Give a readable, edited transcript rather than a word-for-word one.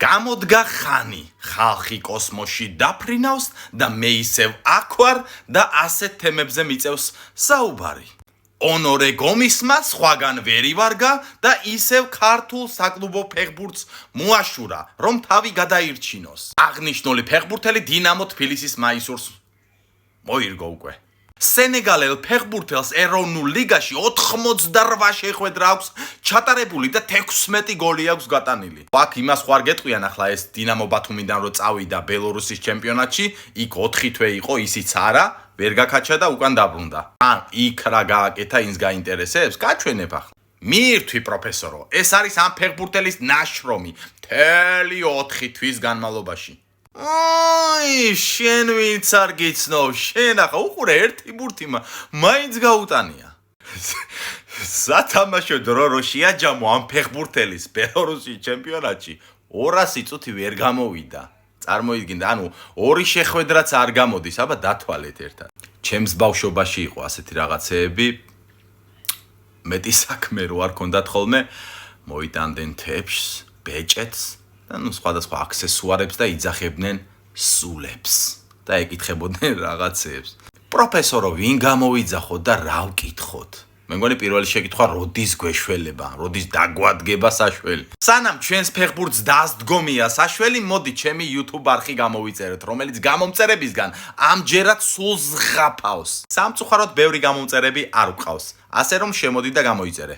გამოდგა ხანი, ხალხი კოსმოსში დაფრინავს და მე ისევ აქ ვარ და ასეთ თემებზე მიწევს საუბარი. ონორე გომისმა სხვაგან ვერ ივარგა და ისევ ქართულ საკლუბო ფეხბურთს მოაშურა, რომ თავი გადაირჩინოს. აღნიშნული ფეხბურთელი დინამო თბილისის მაისურს მოირგო უკვე. სენეგალელ ფეხბურთელს ეროვნულ ლიგაში 88 შეხვედრა აქვს ჩატარებული და 16 გოლი აქვს გატანილი. აქ იმას ხوار გეტყვიან ახლა ეს დინამო ბათუმიდან რო წავიდა ბელორუსის ჩემპიონატში, იქ 4 თვე იყო, ისიც არა, ვერ გაკაჩა და უკან დაბრუნდა. ან იქ რა გააკეთა, ინს გაინტერესებს? გაჩვენებ ახლა. მირთვი პროფესორო, ეს არის ამ ფეხბურთელის ნაშრომი მთელი 4 თვის განმავლობაში. Ой, შენ ვინც არ გიცნო, შენ ახლა უყურე ერთი ბურთი მაინც გაუტანია. სათამაშო დრო რო შეაჯამო ამ ფეხბურთელის ბელორუსის ჩემპიონატში 200 წუთი ვერ გამოვიდა. წარმოიდგინეთ, ანუ 2 შეხვედრაც არ გამოდის, აბა დათვალეთ ერთად. ჩემს ბავშვობაში იყო ასეთი რაღაცეები. მეტი საქმე რო არ ქონდათ ხოლმე, მოიტანდნენ თეფშს, ბეჭედს და ნუ სხვადასხვა აქსესუარებს და იძახებდნენ სულებს და ეკითხებოდნენ რაღაცეებს. პროფესორო, ვინ გამოვიძახოთ და რა ვკითხოთ? მე მგონი პირველი შეკითხვა როდის გვეშველება, როდის დაგვადგება საშველი. სანამ ჩვენს ფეხბურთს დასდგომია საშველი, მოდი ჩემი YouTube არხი გამოვიწერეთ, რომელიც გამომწერებისგან ამჯერად სულ ზღაფავს. სამწუხაროდ ბევრი გამომწერები არ გვყავს, ასე რომ შემოდი და გამოიწერე.